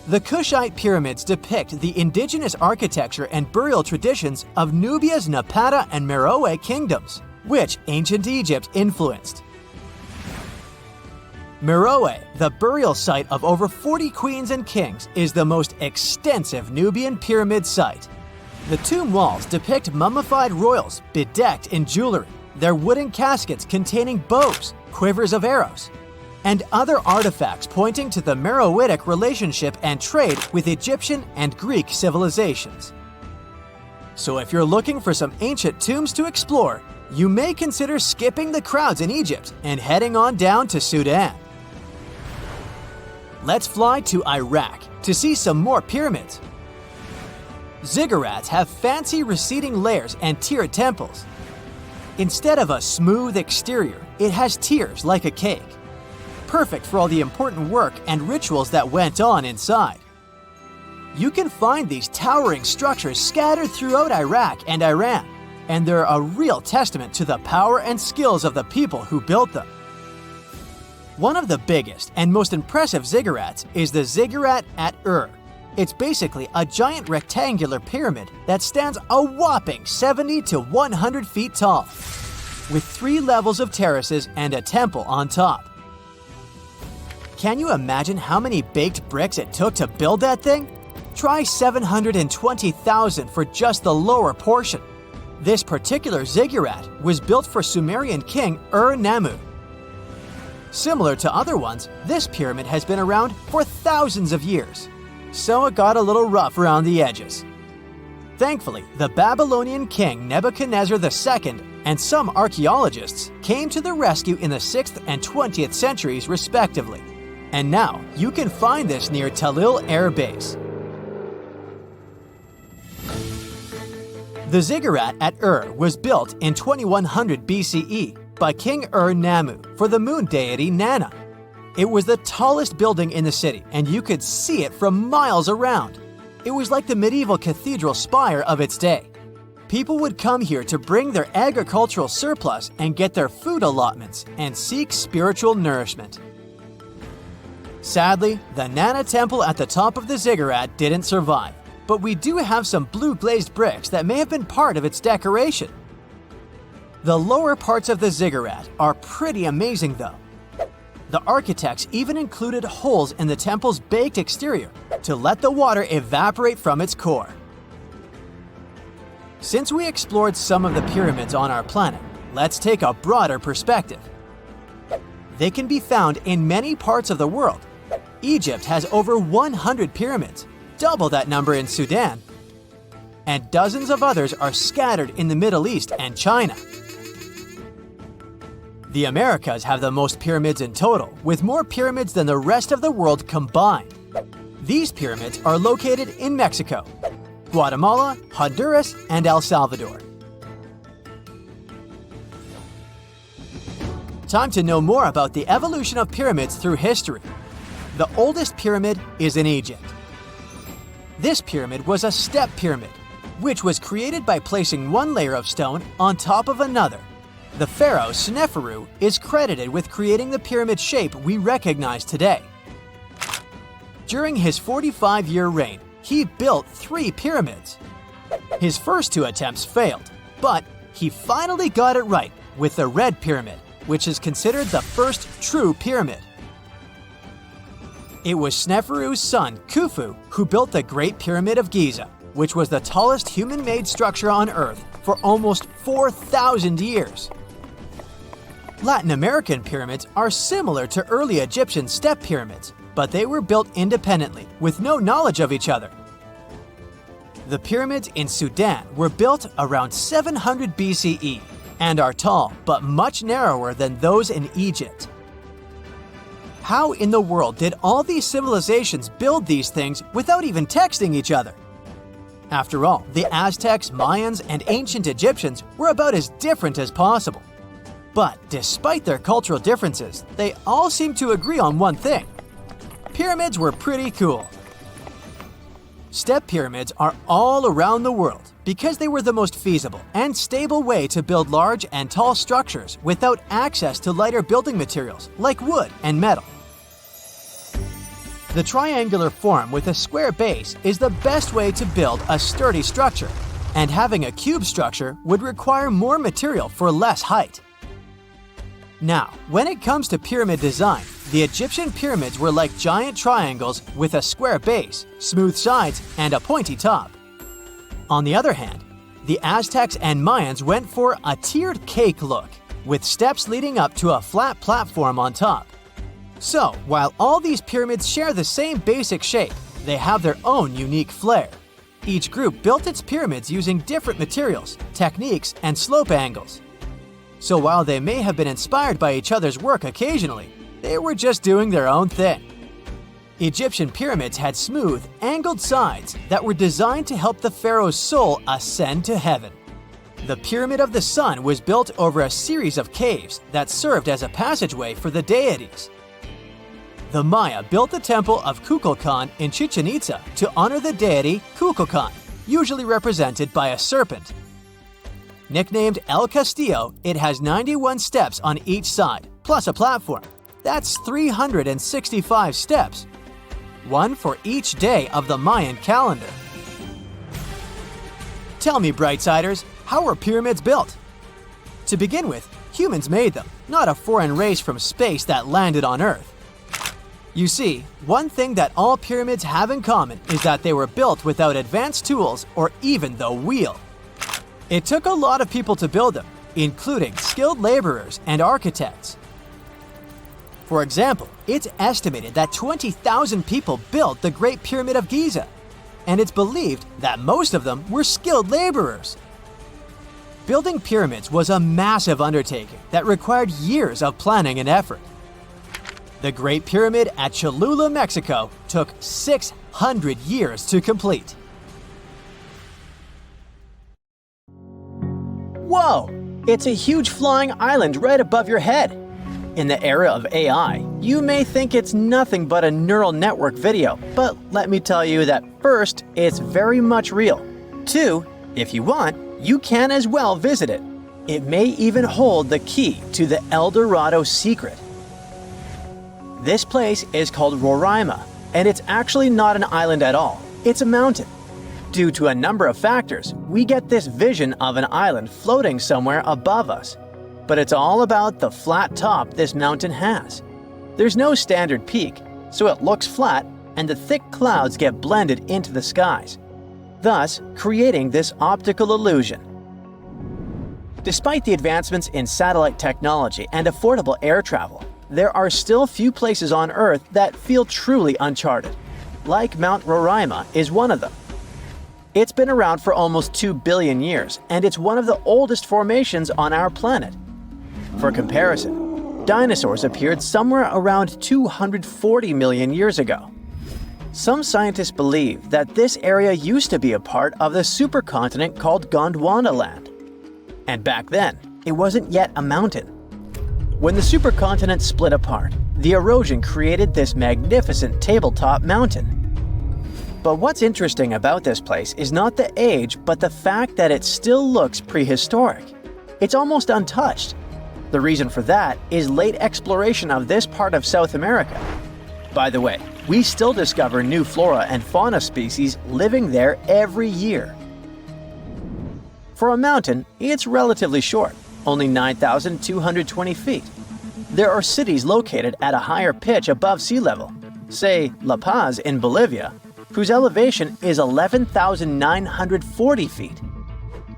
The Kushite pyramids depict the indigenous architecture and burial traditions of Nubia's Napata and Meroe kingdoms, which ancient Egypt influenced. Meroe, the burial site of over 40 queens and kings, is the most extensive Nubian pyramid site. The tomb walls depict mummified royals bedecked in jewelry, their wooden caskets containing bows, quivers of arrows, and other artifacts pointing to the Meroitic relationship and trade with Egyptian and Greek civilizations. So if you're looking for some ancient tombs to explore, you may consider skipping the crowds in Egypt and heading on down to Sudan. Let's fly to Iraq to see some more pyramids. Ziggurats have fancy receding layers and tiered temples. Instead of a smooth exterior, it has tiers like a cake. Perfect for all the important work and rituals that went on inside. You can find these towering structures scattered throughout Iraq and Iran, and they're a real testament to the power and skills of the people who built them. One of the biggest and most impressive ziggurats is the ziggurat at Ur. It's basically a giant rectangular pyramid that stands a whopping 70 to 100 feet tall, with 3 levels of terraces and a temple on top. Can you imagine how many baked bricks it took to build that thing? Try 720,000 for just the lower portion. This particular ziggurat was built for Sumerian king Ur-Nammu. Similar to other ones, this pyramid has been around for thousands of years, so it got a little rough around the edges. Thankfully, the Babylonian king Nebuchadnezzar II and some archaeologists came to the rescue in the 6th and 20th centuries respectively. And now, you can find this near Talil Air Base. The ziggurat at Ur was built in 2100 BCE by King Ur-Nammu for the moon deity Nana. It was the tallest building in the city, and you could see it from miles around. It was like the medieval cathedral spire of its day. People would come here to bring their agricultural surplus and get their food allotments and seek spiritual nourishment. Sadly, the Nana temple at the top of the ziggurat didn't survive, but we do have some blue glazed bricks that may have been part of its decoration. The lower parts of the ziggurat are pretty amazing though. The architects even included holes in the temple's baked exterior to let the water evaporate from its core. Since we explored some of the pyramids on our planet, let's take a broader perspective. They can be found in many parts of the world. Egypt has over 100 pyramids, double that number in Sudan, and dozens of others are scattered in the Middle East and China. The Americas have the most pyramids in total, with more pyramids than the rest of the world combined. These pyramids are located in Mexico, Guatemala, Honduras, and El Salvador. Time to know more about the evolution of pyramids through history. The oldest pyramid is in Egypt. This pyramid was a step pyramid, which was created by placing one layer of stone on top of another. The pharaoh Sneferu is credited with creating the pyramid shape we recognize today. During his 45-year reign, he built 3 pyramids. His first 2 attempts failed, but he finally got it right with the Red Pyramid, which is considered the first true pyramid. It was Sneferu's son, Khufu, who built the Great Pyramid of Giza, which was the tallest human-made structure on Earth for almost 4,000 years. Latin American pyramids are similar to early Egyptian step pyramids, but they were built independently, with no knowledge of each other. The pyramids in Sudan were built around 700 BCE and are tall but much narrower than those in Egypt. How in the world did all these civilizations build these things without even texting each other? After all, the Aztecs, Mayans, and ancient Egyptians were about as different as possible. But despite their cultural differences, they all seem to agree on one thing. Pyramids were pretty cool. Step pyramids are all around the world because they were the most feasible and stable way to build large and tall structures without access to lighter building materials like wood and metal. The triangular form with a square base is the best way to build a sturdy structure, and having a cube structure would require more material for less height. Now, when it comes to pyramid design, the Egyptian pyramids were like giant triangles with a square base, smooth sides, and a pointy top. On the other hand, the Aztecs and Mayans went for a tiered cake look, with steps leading up to a flat platform on top. So, while all these pyramids share the same basic shape, they have their own unique flair. Each group built its pyramids using different materials, techniques, and slope angles. So while they may have been inspired by each other's work occasionally, they were just doing their own thing. Egyptian pyramids had smooth, angled sides that were designed to help the pharaoh's soul ascend to heaven. The Pyramid of the Sun was built over a series of caves that served as a passageway for the deities. The Maya built the temple of Kukulkan in Chichen Itza to honor the deity Kukulkan, usually represented by a serpent. Nicknamed El Castillo, it has 91 steps on each side, plus a platform. That's 365 steps, one for each day of the Mayan calendar. Tell me, Brightsiders, how were pyramids built? To begin with, humans made them, not a foreign race from space that landed on Earth. You see, one thing that all pyramids have in common is that they were built without advanced tools or even the wheel. It took a lot of people to build them, including skilled laborers and architects. For example, it's estimated that 20,000 people built the Great Pyramid of Giza, and it's believed that most of them were skilled laborers. Building pyramids was a massive undertaking that required years of planning and effort. The Great Pyramid at Cholula, Mexico, took 600 years to complete. Whoa! It's a huge flying island right above your head. In the era of AI, you may think it's nothing but a neural network video, but let me tell you that first, it's very much real. 2, if you want, you can as well visit it. It may even hold the key to the El Dorado secret. This place is called Roraima, and it's actually not an island at all. It's a mountain. Due to a number of factors, we get this vision of an island floating somewhere above us. But it's all about the flat top this mountain has. There's no standard peak, so it looks flat and the thick clouds get blended into the skies, thus creating this optical illusion. Despite the advancements in satellite technology and affordable air travel, there are still few places on Earth that feel truly uncharted. Like Mount Roraima is one of them. It's been around for almost 2 billion years, and it's one of the oldest formations on our planet. For comparison, dinosaurs appeared somewhere around 240 million years ago. Some scientists believe that this area used to be a part of the supercontinent called Gondwanaland. And back then, it wasn't yet a mountain. When the supercontinent split apart, the erosion created this magnificent tabletop mountain. But what's interesting about this place is not the age, but the fact that it still looks prehistoric. It's almost untouched. The reason for that is late exploration of this part of South America. By the way, we still discover new flora and fauna species living there every year. For a mountain, it's relatively short, only 9,220 feet. There are cities located at a higher pitch above sea level, say La Paz in Bolivia, whose elevation is 11,940 feet.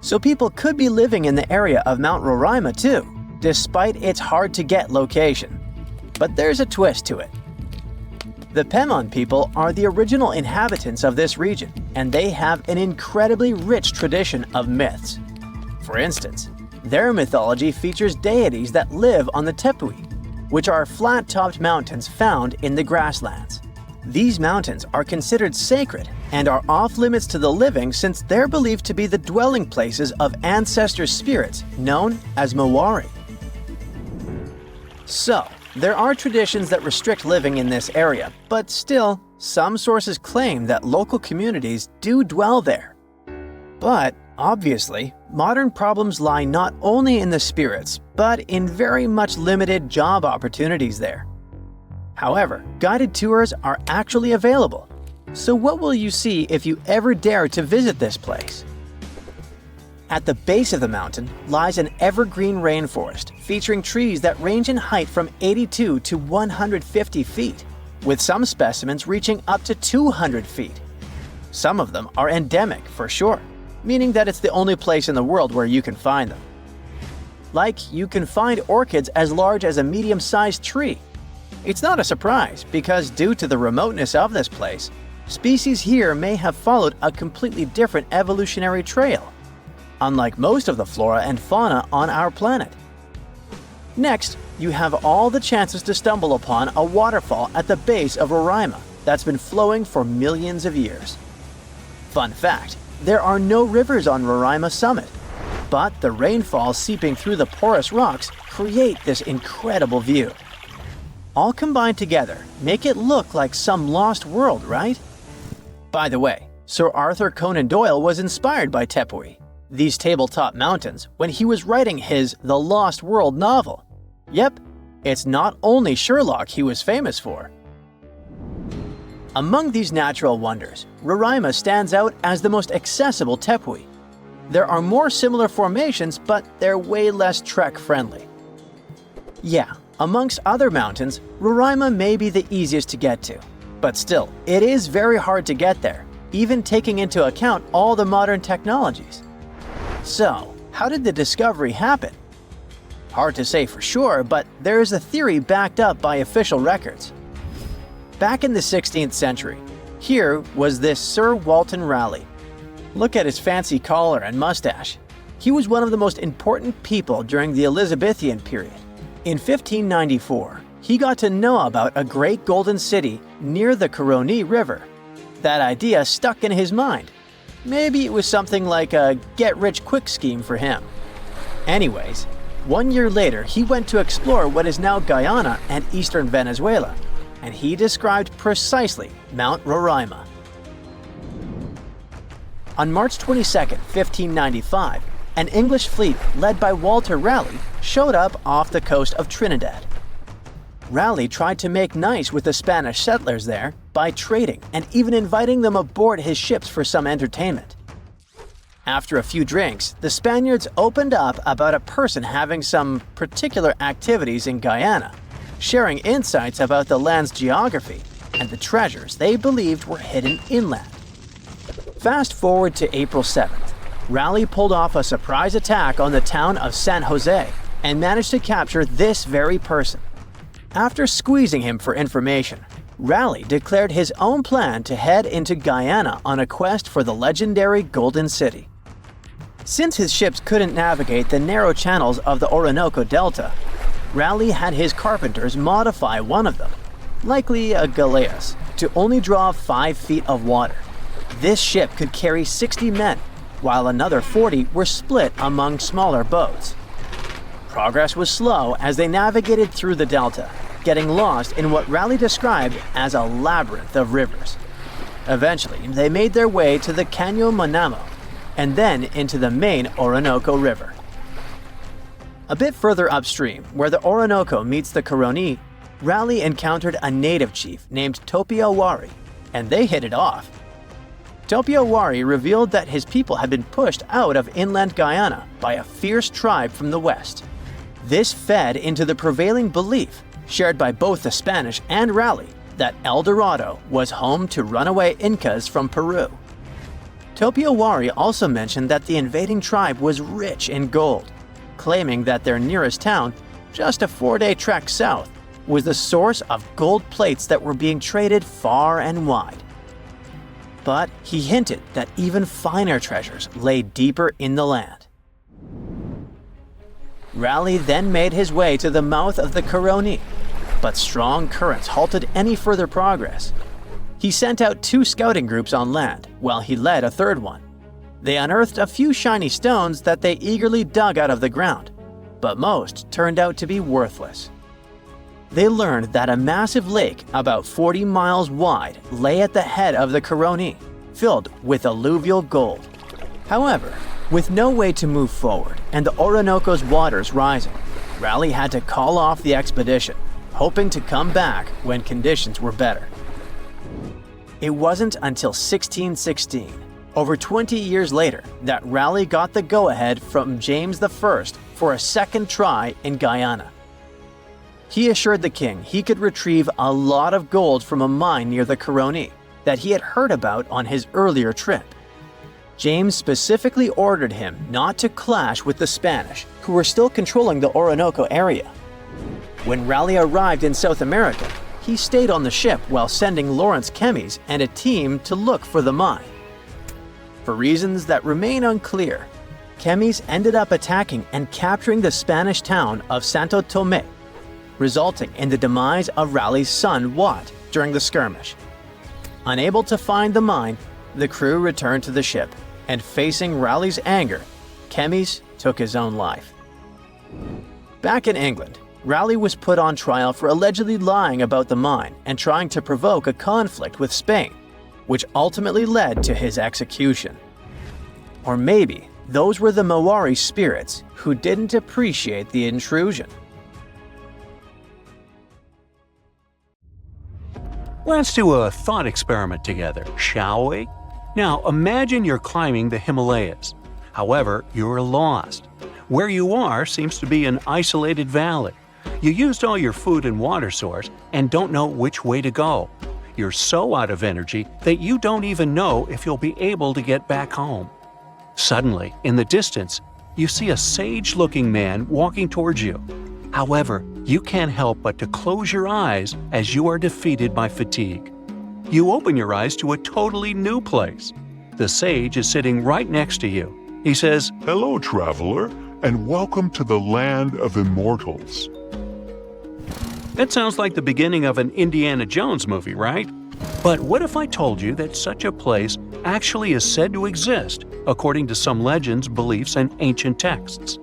So people could be living in the area of Mount Roraima too, despite its hard-to-get location. But there's a twist to it. The Pemon people are the original inhabitants of this region, and they have an incredibly rich tradition of myths. For instance, their mythology features deities that live on the tepui, which are flat-topped mountains found in the grasslands. These mountains are considered sacred and are off-limits to the living since they're believed to be the dwelling places of ancestor spirits known as Mawari. So, there are traditions that restrict living in this area, but still, some sources claim that local communities do dwell there. But, obviously, modern problems lie not only in the spirits, but in very much limited job opportunities there. However, guided tours are actually available. So what will you see if you ever dare to visit this place? At the base of the mountain lies an evergreen rainforest featuring trees that range in height from 82 to 150 feet, with some specimens reaching up to 200 feet. Some of them are endemic for sure, meaning that it's the only place in the world where you can find them. Like, you can find orchids as large as a medium-sized tree. It's not a surprise because due to the remoteness of this place, species here may have followed a completely different evolutionary trail, unlike most of the flora and fauna on our planet. Next, you have all the chances to stumble upon a waterfall at the base of Roraima that's been flowing for millions of years. Fun fact, there are no rivers on Roraima summit, but the rainfall seeping through the porous rocks create this incredible view. All combined together make it look like some lost world, right? By the way, Sir Arthur Conan Doyle was inspired by Tepui, these tabletop mountains, when he was writing his The Lost World novel. Yep, it's not only Sherlock he was famous for. Among these natural wonders, Roraima stands out as the most accessible tepui. There are more similar formations, but they're way less trek-friendly. Yeah, amongst other mountains, Roraima may be the easiest to get to, but still, it is very hard to get there, even taking into account all the modern technologies. So, how did the discovery happen? Hard to say for sure, but there is a theory backed up by official records. Back in the 16th century, here was this Sir Walter Raleigh. Look at his fancy collar and mustache. He was one of the most important people during the Elizabethan period. In 1594, he got to know about a great golden city near the Caroni River. That idea stuck in his mind. Maybe it was something like a get-rich-quick scheme for him. Anyways, 1 year later, he went to explore what is now Guyana and eastern Venezuela, and he described precisely Mount Roraima. On March 22, 1595, an English fleet led by Walter Raleigh showed up off the coast of Trinidad. Raleigh tried to make nice with the Spanish settlers there by trading and even inviting them aboard his ships for some entertainment. After a few drinks, the Spaniards opened up about a person having some particular activities in Guyana, sharing insights about the land's geography and the treasures they believed were hidden inland. Fast forward to April 7th. Raleigh pulled off a surprise attack on the town of San Jose and managed to capture this very person. After squeezing him for information, Raleigh declared his own plan to head into Guyana on a quest for the legendary Golden City. Since his ships couldn't navigate the narrow channels of the Orinoco Delta, Raleigh had his carpenters modify one of them, likely a galleass, to only draw 5 feet of water. This ship could carry 60 men, while another 40 were split among smaller boats. Progress was slow as they navigated through the delta, getting lost in what Raleigh described as a labyrinth of rivers. Eventually, they made their way to the Caño Manamo, and then into the main Orinoco River. A bit further upstream, where the Orinoco meets the Caroni, Raleigh encountered a native chief named Topiawari, and they hit it off. Topiawari revealed that his people had been pushed out of inland Guyana by a fierce tribe from the west. This fed into the prevailing belief, shared by both the Spanish and Raleigh, that El Dorado was home to runaway Incas from Peru. Topiawari also mentioned that the invading tribe was rich in gold, claiming that their nearest town, just a 4-day trek south, was the source of gold plates that were being traded far and wide. But he hinted that even finer treasures lay deeper in the land. Raleigh then made his way to the mouth of the Caroni, but strong currents halted any further progress. He sent out 2 scouting groups on land, while he led a third one. They unearthed a few shiny stones that they eagerly dug out of the ground, but most turned out to be worthless. They learned that a massive lake about 40 miles wide lay at the head of the Caroni, filled with alluvial gold. However, with no way to move forward and the Orinoco's waters rising, Raleigh had to call off the expedition, hoping to come back when conditions were better. It wasn't until 1616, over 20 years later, that Raleigh got the go-ahead from James I for a second try in Guyana. He assured the king he could retrieve a lot of gold from a mine near the Caroni that he had heard about on his earlier trip. James specifically ordered him not to clash with the Spanish, who were still controlling the Orinoco area. When Raleigh arrived in South America, he stayed on the ship while sending Lawrence Kemmys and a team to look for the mine. For reasons that remain unclear, Kemmys ended up attacking and capturing the Spanish town of Santo Tomé, resulting in the demise of Raleigh's son Watt during the skirmish. Unable to find the mine, the crew returned to the ship, and facing Raleigh's anger, Kemmys took his own life. Back in England, Raleigh was put on trial for allegedly lying about the mine and trying to provoke a conflict with Spain, which ultimately led to his execution. Or maybe those were the Maori spirits who didn't appreciate the intrusion.
Let's do a thought experiment together, shall we? Now imagine you're climbing the Himalayas. However, you're lost. Where you are seems to be an isolated valley. You used all your food and water source and don't know which way to go. You're so out of energy that you don't even know if you'll be able to get back home. Suddenly, in the distance, you see a sage-looking man walking towards you. However, you can't help but to close your eyes as you are defeated by fatigue. You open your eyes to a totally new place. The sage is sitting right next to you. He says,
"Hello, traveler, and welcome to the land of immortals."
That sounds like the beginning of an Indiana Jones movie, right? But what if I told you that such a place actually is said to exist, according to some legends, beliefs, and ancient texts?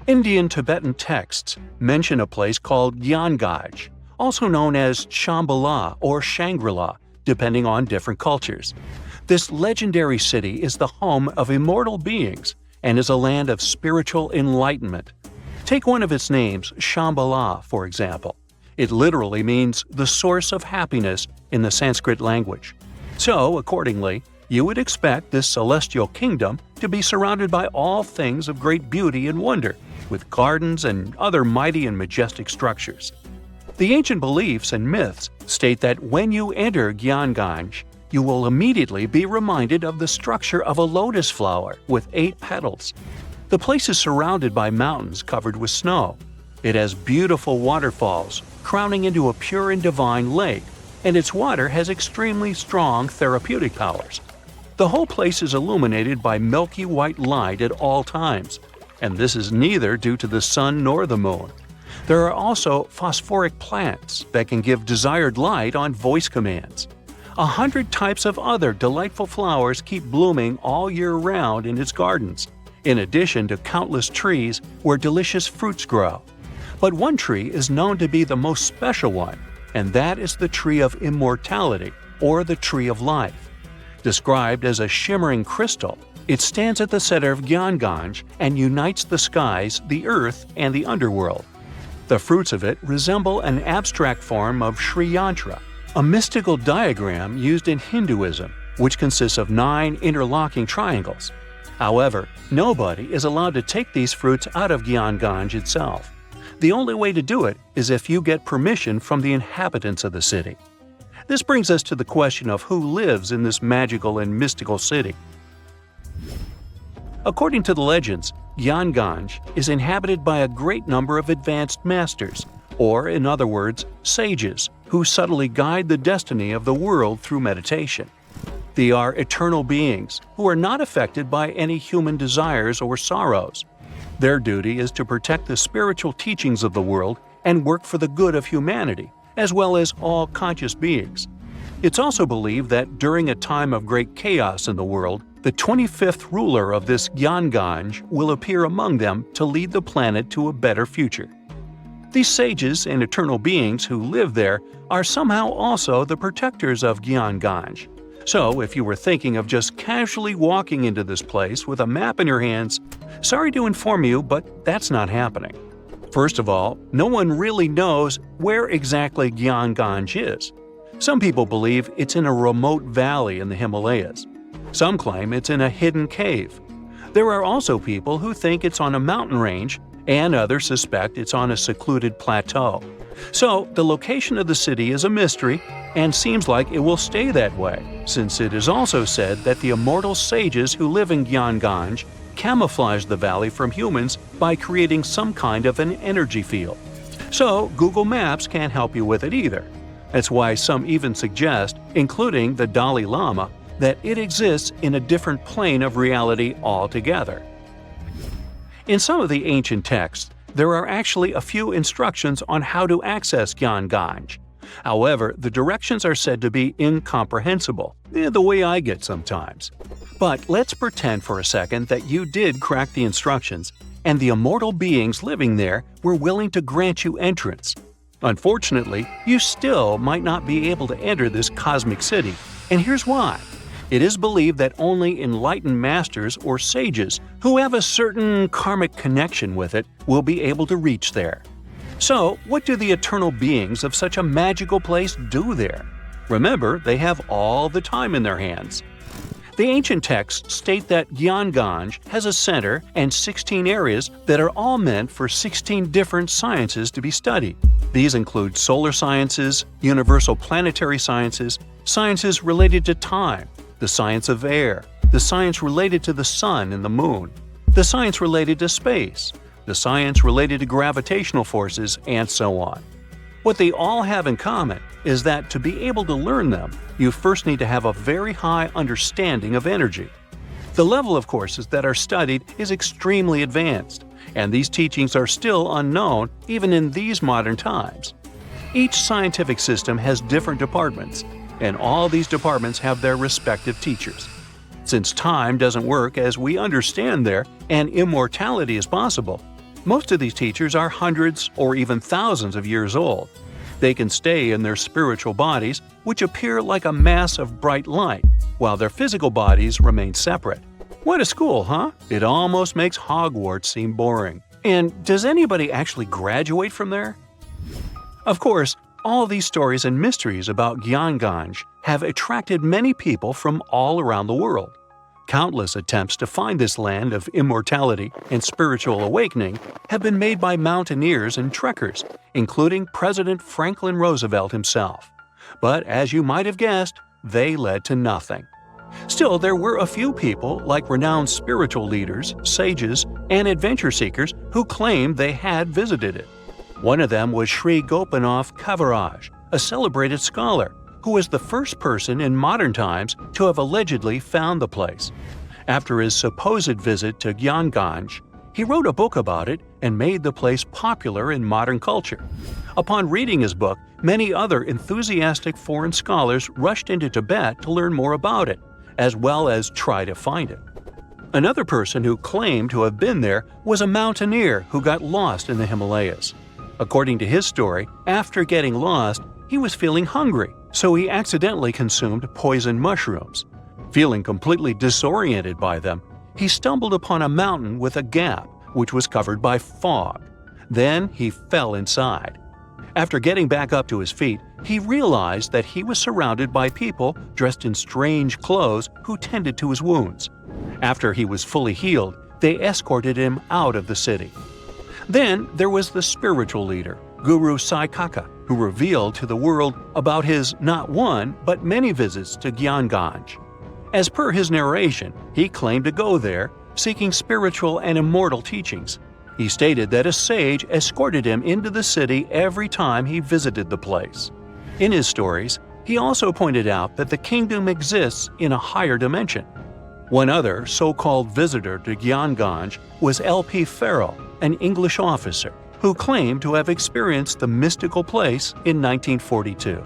Indian Tibetan texts mention a place called Yonaguni, also known as Shambala or Shangri-La, depending on different cultures. This legendary city is the home of immortal beings and is a land of spiritual enlightenment. Take one of its names, Shambala, for example. It literally means the source of happiness in the Sanskrit language. So, accordingly, you would expect this celestial kingdom to be surrounded by all things of great beauty and wonder, with gardens and other mighty and majestic structures. The ancient beliefs and myths state that when you enter Gyanganj, you will immediately be reminded of the structure of a lotus flower with 8 petals. The place is surrounded by mountains covered with snow. It has beautiful waterfalls, crowning into a pure and divine lake, and its water has extremely strong therapeutic powers. The whole place is illuminated by milky white light at all times, and this is neither due to the sun nor the moon. There are also phosphoric plants that can give desired light on voice commands. 100 types of other delightful flowers keep blooming all year round in its gardens, in addition to countless trees where delicious fruits grow. But one tree is known to be the most special one, and that is the tree of immortality, or the tree of life. Described as a shimmering crystal, it stands at the center of Gyanganj and unites the skies, the earth, and the underworld. The fruits of it resemble an abstract form of Sri Yantra, a mystical diagram used in Hinduism, which consists of 9 interlocking triangles. However, nobody is allowed to take these fruits out of Gyanganj itself. The only way to do it is if you get permission from the inhabitants of the city. This brings us to the question of who lives in this magical and mystical city. According to the legends, Gyanganj is inhabited by a great number of advanced masters, or in other words, sages, who subtly guide the destiny of the world through meditation. They are eternal beings who are not affected by any human desires or sorrows. Their duty is to protect the spiritual teachings of the world and work for the good of humanity, as well as all conscious beings. It's also believed that during a time of great chaos in the world, the 25th ruler of this Gyanganj will appear among them to lead the planet to a better future. These sages and eternal beings who live there are somehow also the protectors of Gyanganj. So, if you were thinking of just casually walking into this place with a map in your hands, sorry to inform you, but that's not happening. First of all, no one really knows where exactly Gyanganj is. Some people believe it's in a remote valley in the Himalayas. Some claim it's in a hidden cave. There are also people who think it's on a mountain range, and others suspect it's on a secluded plateau. So, the location of the city is a mystery, and seems like it will stay that way, since it is also said that the immortal sages who live in Gyanganj camouflage the valley from humans by creating some kind of an energy field. So, Google Maps can't help you with it either. That's why some even suggest, including the Dalai Lama, that it exists in a different plane of reality altogether. In some of the ancient texts, there are actually a few instructions on how to access Gyanganj. However, the directions are said to be incomprehensible, the way I get sometimes. But let's pretend for a second that you did crack the instructions, and the immortal beings living there were willing to grant you entrance. Unfortunately, you still might not be able to enter this cosmic city, and here's why. It is believed that only enlightened masters or sages who have a certain karmic connection with it will be able to reach there. So, what do the eternal beings of such a magical place do there? Remember, they have all the time in their hands. The ancient texts state that Gyanganj has a center and 16 areas that are all meant for 16 different sciences to be studied. These include solar sciences, universal planetary sciences, sciences related to time, the science of air, the science related to the sun and the moon, the science related to space, the science related to gravitational forces, and so on. What they all have in common is that to be able to learn them, you first need to have a very high understanding of energy. The level of courses that are studied is extremely advanced, and these teachings are still unknown even in these modern times. Each scientific system has different departments, and all these departments have their respective teachers. Since time doesn't work as we understand there, and immortality is possible, most of these teachers are hundreds or even thousands of years old. They can stay in their spiritual bodies, which appear like a mass of bright light, while their physical bodies remain separate. What a school, huh? It almost makes Hogwarts seem boring. And does anybody actually graduate from there? Of course, all these stories and mysteries about Gyanganj have attracted many people from all around the world. Countless attempts to find this land of immortality and spiritual awakening have been made by mountaineers and trekkers, including President Franklin Roosevelt himself. But as you might have guessed, they led to nothing. Still, there were a few people, like renowned spiritual leaders, sages, and adventure seekers, who claimed they had visited it. One of them was Sri Gopinath Kaviraj, a celebrated scholar, who was the first person in modern times to have allegedly found the place. After his supposed visit to Gyanganj, he wrote a book about it and made the place popular in modern culture. Upon reading his book, many other enthusiastic foreign scholars rushed into Tibet to learn more about it, as well as try to find it. Another person who claimed to have been there was a mountaineer who got lost in the Himalayas. According to his story, after getting lost, he was feeling hungry, so he accidentally consumed poison mushrooms. Feeling completely disoriented by them, he stumbled upon a mountain with a gap, which was covered by fog. Then he fell inside. After getting back up to his feet, he realized that he was surrounded by people dressed in strange clothes who tended to his wounds. After he was fully healed, they escorted him out of the city. Then there was the spiritual leader, Guru Saikaka, who revealed to the world about his not one, but many visits to Gyanganj. As per his narration, he claimed to go there, seeking spiritual and immortal teachings. He stated that a sage escorted him into the city every time he visited the place. In his stories, he also pointed out that the kingdom exists in a higher dimension. One other so-called visitor to Gyanganj was L.P. Farrell, an English officer, who claimed to have experienced the mystical place in 1942.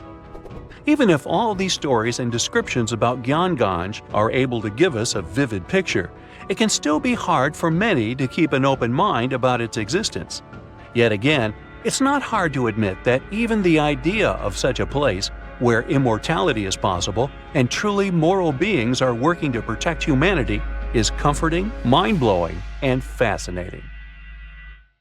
Even if all these stories and descriptions about Gyanganj are able to give us a vivid picture, it can still be hard for many to keep an open mind about its existence. Yet again, it's not hard to admit that even the idea of such a place, where immortality is possible and truly moral beings are working to protect humanity, is comforting, mind-blowing, and fascinating.